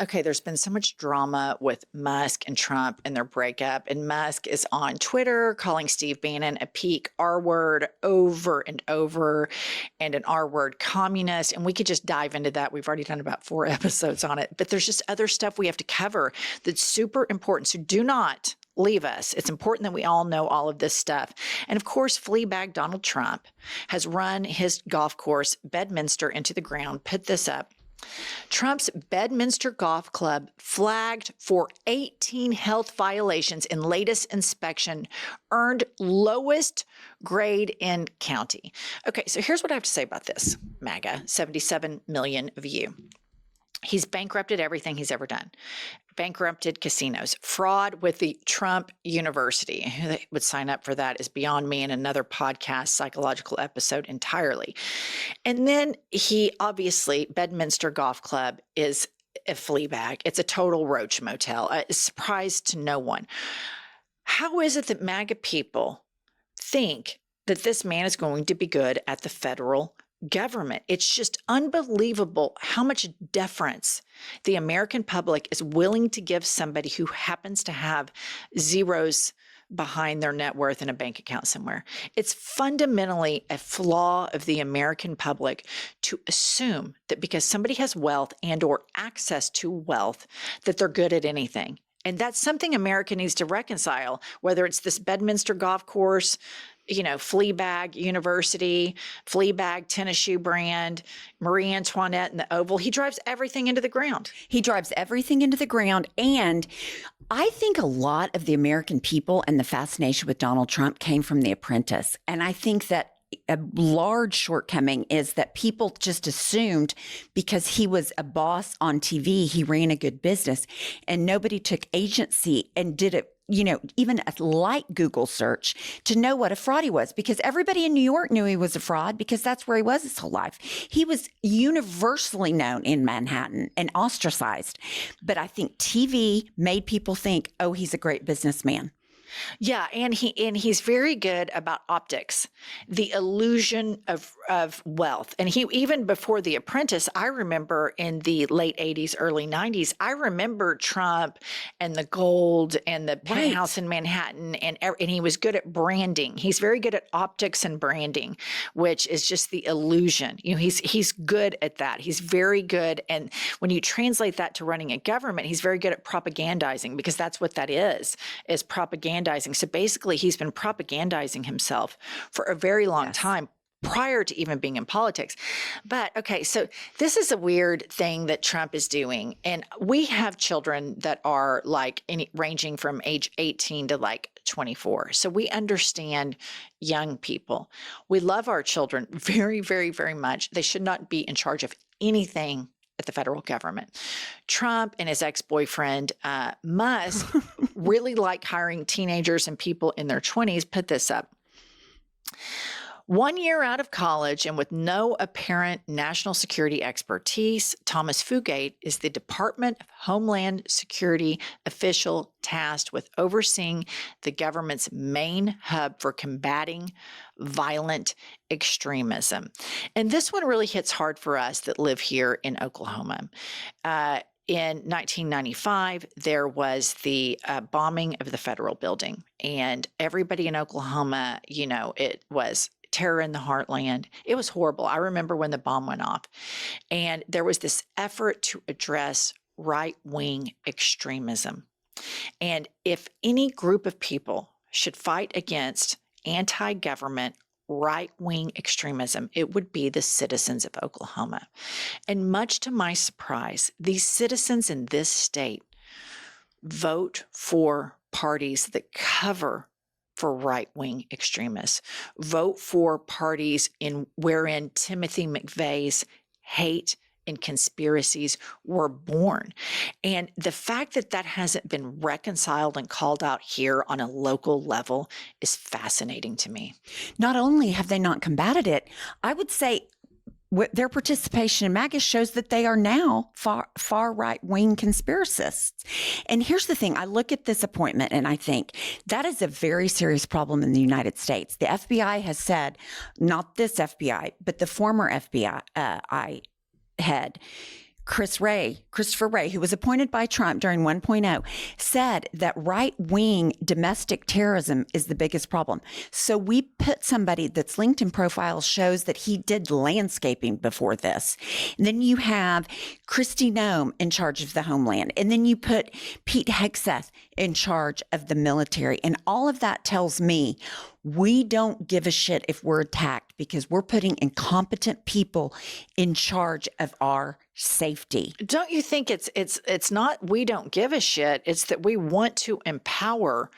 Okay, there's been so much drama with Musk and Trump and their breakup. And Musk is on Twitter calling Steve Bannon a peak R word over and over and an R word communist. And we could just dive into that. We've already done about 4 episodes on it. But there's just other stuff we have to cover that's super important. So do not leave us. It's important that we all know all of this stuff. And of course, Fleabag Donald Trump has run his golf course, Bedminster, into the ground. Put this up. Trump's Bedminster Golf Club flagged for 18 health violations in latest inspection, earned lowest grade in county. Okay, so here's what I have to say about this. MAGA, 77 million of you. He's bankrupted everything he's ever done. Bankrupted casinos, fraud with the Trump University. Who would sign up for that is beyond me in another podcast, psychological episode entirely. And then he obviously, Bedminster Golf Club is a flea bag. It's a total roach motel. A surprise to no one. How is it that MAGA people think that this man is going to be good at the federal government? It's just unbelievable how much deference the American public is willing to give somebody who happens to have zeros behind their net worth in a bank account somewhere. It's fundamentally a flaw of the American public to assume that because somebody has wealth and or access to wealth, that they're good at anything. And that's something America needs to reconcile, whether it's this Bedminster golf course, Fleabag University, Fleabag tennis shoe brand, Marie Antoinette and the Oval. He drives everything into the ground. He drives everything into the ground. And I think a lot of the American people and the fascination with Donald Trump came from The Apprentice. And I think that a large shortcoming is that people just assumed because he was a boss on TV, he ran a good business, and nobody took agency and did it, even a light Google search to know what a fraud he was, because everybody in New York knew he was a fraud because that's where he was his whole life. He was universally known in Manhattan and ostracized. But I think TV made people think, oh, he's a great businessman. Yeah, and he's very good about optics, the illusion of wealth. And he, even before The Apprentice, I remember in the late 80s, early 90s, I remember Trump and the gold and the penthouse in Manhattan, and he was good at branding. He's very good at optics and branding, which is just the illusion. He's good at that. He's very good. And when you translate that to running a government, he's very good at propagandizing, because that's what that is propaganda. So basically, he's been propagandizing himself for a very long time prior to even being in politics. But okay, so this is a weird thing that Trump is doing. And we have children that are ranging from age 18 to 24. So we understand young people. We love our children very, very, very much. They should not be in charge of anything at the federal government. Trump and his ex-boyfriend, Musk, really like hiring teenagers and people in their 20s. Put this up. 1 year out of college and with no apparent national security expertise, Thomas Fugate is the Department of Homeland Security official tasked with overseeing the government's main hub for combating violent extremism. And this one really hits hard for us that live here in Oklahoma. In 1995, there was the bombing of the federal building, and everybody in Oklahoma, it was terror in the heartland. It was horrible. I remember when the bomb went off, and there was this effort to address right-wing extremism. And if any group of people should fight against anti-government right-wing extremism, it would be the citizens of Oklahoma. And much to my surprise, these citizens in this state vote for parties that cover for right-wing extremists, vote for parties wherein Timothy McVeigh's hate and conspiracies were born. And the fact that that hasn't been reconciled and called out here on a local level is fascinating to me. Not only have they not combated it, I would say their participation in MAGA shows that they are now far right-wing conspiracists. And here's the thing. I look at this appointment and I think that is a very serious problem in the United States. The FBI has said, not this FBI, but the former FBI head, Christopher Wray, who was appointed by Trump during 1.0, said that right-wing domestic terrorism is the biggest problem. So we put somebody that's LinkedIn profile shows that he did landscaping before this. And then you have Kristi Noem in charge of the homeland. And then you put Pete Hegseth in charge of the military. And all of that tells me we don't give a shit if we're attacked because we're putting incompetent people in charge of our safety. Don't you think it's not we don't give a shit, it's that we want to empower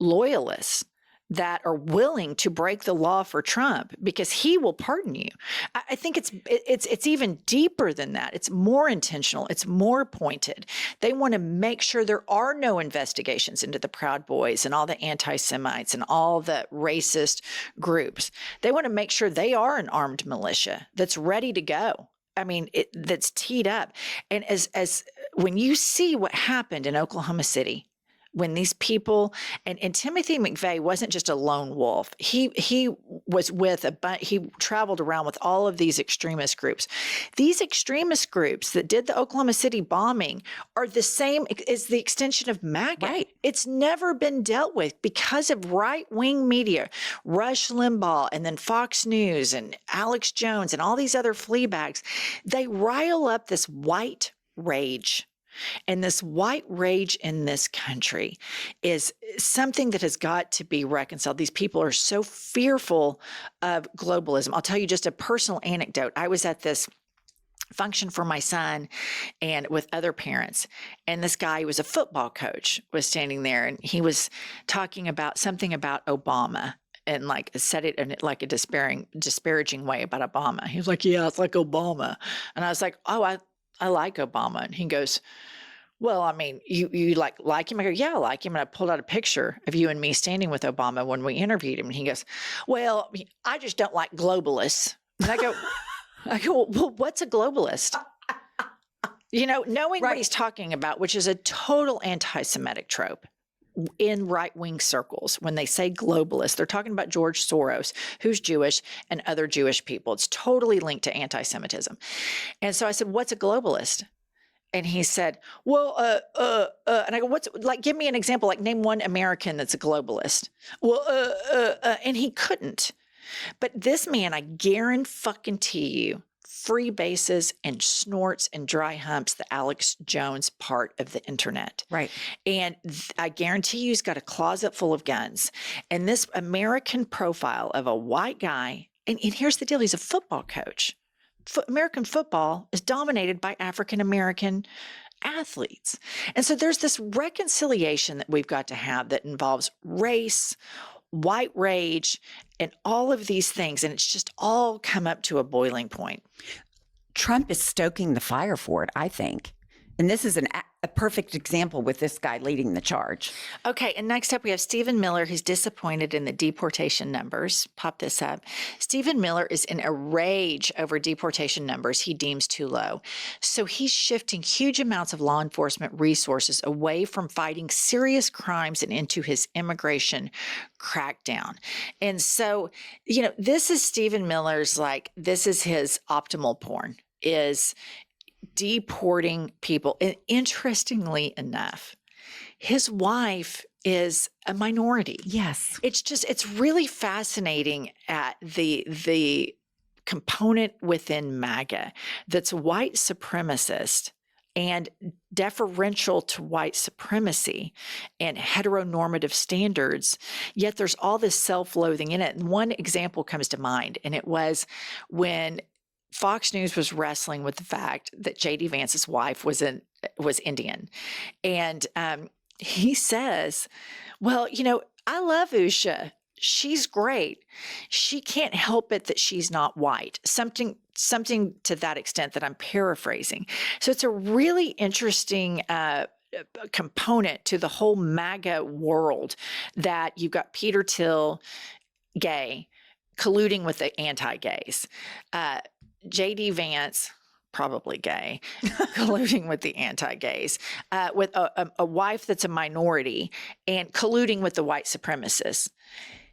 loyalists that are willing to break the law for Trump because he will pardon you. I think it's even deeper than that. It's more intentional. It's more pointed. They want to make sure there are no investigations into the Proud Boys and all the anti-Semites and all the racist groups. They want to make sure they are an armed militia that's ready to go. I mean, that's teed up. And as when you see what happened in Oklahoma City, when these people and Timothy McVeigh wasn't just a lone wolf. He was with he traveled around with all of these extremist groups. These extremist groups that did the Oklahoma City bombing are the same as the extension of MAGA. Right. It's never been dealt with because of right-wing media, Rush Limbaugh and then Fox News and Alex Jones and all these other flea bags. They rile up this white rage. And this white rage in this country is something that has got to be reconciled. These people are so fearful of globalism. I'll tell you just a personal anecdote. I was at this function for my son and with other parents. And this guy who was a football coach was standing there and he was talking about something about Obama. And like said it in like a disparaging way about Obama. He was like, yeah, it's like Obama. And I was like, oh, I like Obama. And he goes, well, I mean, you like him? I go, yeah, I like him. And I pulled out a picture of you and me standing with Obama when we interviewed him. And he goes, well, I just don't like globalists. And I go, well, what's a globalist? Knowing Right. what he's talking about, which is a total anti-Semitic trope. In right-wing circles, when they say globalist, they're talking about George Soros, who's Jewish, and other Jewish people. It's totally linked to anti-Semitism. And so I said, what's a globalist? And he said, well, and I go, give me an example, like name one American that's a globalist. Well, and he couldn't. But this man, I guarantee you, free bases and snorts and dry humps the Alex Jones part of the internet. Right. And I guarantee you he's got a closet full of guns. And this American profile of a white guy, and here's the deal, he's a football coach. American football is dominated by African-American athletes. And so there's this reconciliation that we've got to have that involves race, white rage, and all of these things. And it's just all come up to a boiling point. Trump is stoking the fire for it, I think. And this is a perfect example with this guy leading the charge. Okay, and next up we have Stephen Miller, who's disappointed in the deportation numbers. Pop this up. Stephen Miller is in a rage over deportation numbers he deems too low. So he's shifting huge amounts of law enforcement resources away from fighting serious crimes and into his immigration crackdown. And so, this is Stephen Miller's, this is his optimal porn, is deporting people. And interestingly enough, his wife is a minority. Yes. It's really fascinating at the component within MAGA that's white supremacist and deferential to white supremacy and heteronormative standards, yet there's all this self-loathing in it. And one example comes to mind, and it was when Fox News was wrestling with the fact that J.D. Vance's wife was Indian. And he says, well, I love Usha. She's great. She can't help it that she's not white. Something to that extent that I'm paraphrasing. So it's a really interesting component to the whole MAGA world that you've got Peter Thiel, gay, colluding with the anti-gays. J.D. Vance, probably gay, colluding with the anti-gays, with a wife that's a minority and colluding with the white supremacists.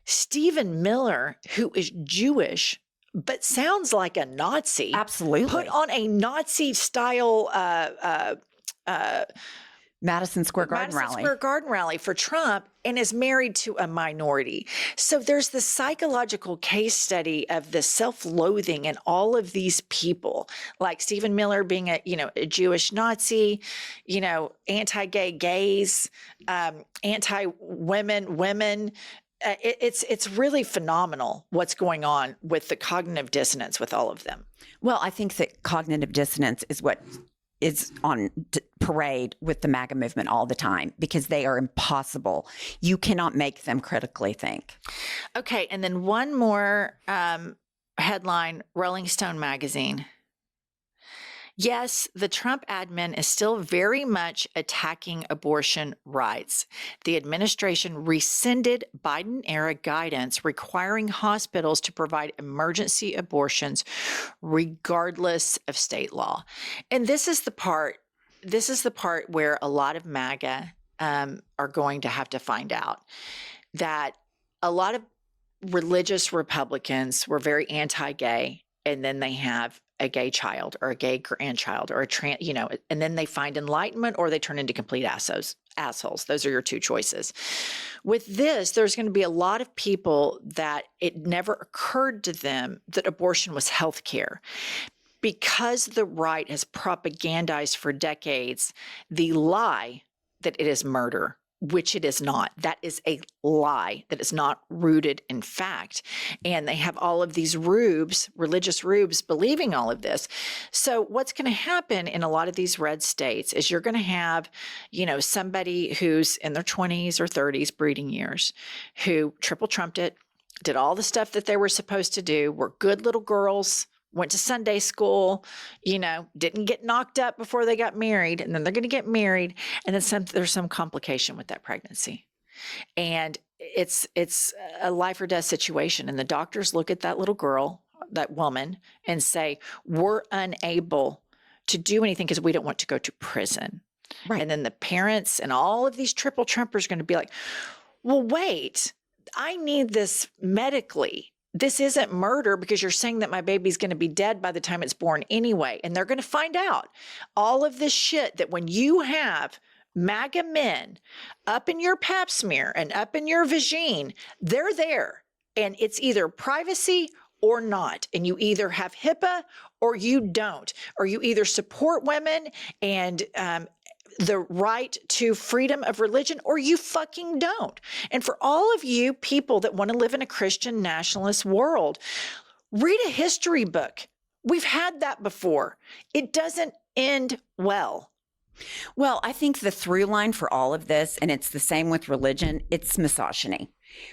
Stephen Miller, who is Jewish, but sounds like a Nazi. Absolutely. Put on a Nazi style Madison Square Garden rally for Trump, and is married to a minority. So there's the psychological case study of the self-loathing in all of these people, like Stephen Miller being a Jewish Nazi, anti-gay gays, anti-women women. It's really phenomenal what's going on with the cognitive dissonance with all of them. Well, I think that cognitive dissonance is what is on parade with the MAGA movement all the time, because they are impossible. You cannot make them critically think. Okay, and then one more headline, Rolling Stone magazine. Yes, the Trump admin is still very much attacking abortion rights. The administration rescinded Biden-era guidance requiring hospitals to provide emergency abortions regardless of state law. And this is the part where a lot of MAGA are going to have to find out that a lot of religious Republicans were very anti-gay, and then they have a gay child or a gay grandchild or a trans, and then they find enlightenment or they turn into complete assholes. Those are your two choices. With this, there's going to be a lot of people that it never occurred to them that abortion was health care. Because the right has propagandized for decades the lie that it is murder, which it is not. That is a lie that is not rooted in fact. And they have all of these rubes, religious rubes, believing all of this. So what's going to happen in a lot of these red states is you're going to have, somebody who's in their 20s or 30s, breeding years, who triple trumped it, did all the stuff that they were supposed to do, were good little girls, went to Sunday school, didn't get knocked up before they got married, and then they're going to get married, and then there's some complication with that pregnancy. And it's a life or death situation. And the doctors look at that little girl, that woman, and say, we're unable to do anything because we don't want to go to prison. Right. And then the parents and all of these triple Trumpers are going to be like, well, wait, I need this medically. This isn't murder because you're saying that my baby's going to be dead by the time it's born anyway. And they're going to find out all of this shit that when you have MAGA men up in your pap smear and up in your vagine, they're there. And it's either privacy or not. And you either have HIPAA or you don't. Or you either support women and the right to freedom of religion, or you fucking don't. And for all of you people that want to live in a Christian nationalist world, read a history book. We've had that before. It doesn't end well. Well, I think the through line for all of this, and it's the same with religion, it's misogyny.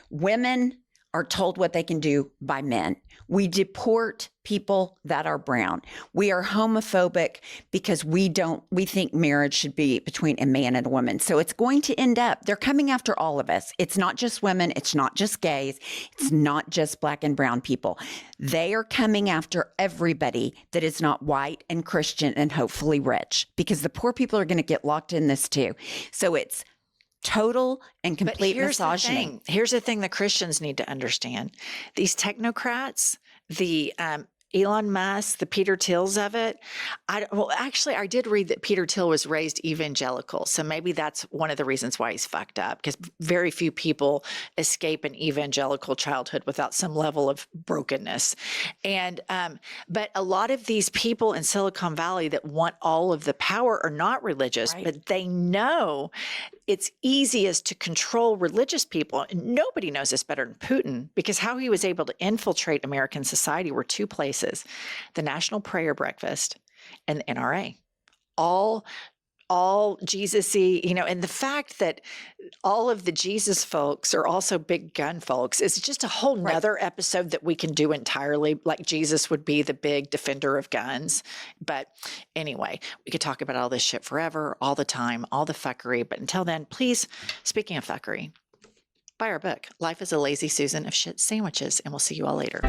Women are told what they can do by men. We deport people that are brown. We are homophobic because we think marriage should be between a man and a woman. So it's going to end up, they're coming after all of us. It's not just women. It's not just gays. It's not just black and brown people. They are coming after everybody that is not white and Christian and hopefully rich, because the poor people are going to get locked in this too. So it's total and complete misogyny. Here's the thing that Christians need to understand. These technocrats, the Elon Musk, the Peter Tills of it. I did read that Peter Thiel was raised evangelical. So maybe that's one of the reasons why he's fucked up, because very few people escape an evangelical childhood without some level of brokenness. And, but a lot of these people in Silicon Valley that want all of the power are not religious, right, but they know it's easiest to control religious people. And nobody knows this better than Putin, because how he was able to infiltrate American society were two places: the National Prayer Breakfast and the NRA. All Jesus-y, and the fact that all of the Jesus folks are also big gun folks is just a whole nother episode that we can do entirely. Like Jesus would be the big defender of guns. But anyway, we could talk about all this shit forever, all the time, all the fuckery. But until then, please, speaking of fuckery, buy our book, Life is a Lazy Susan of Shit Sandwiches, and we'll see you all later.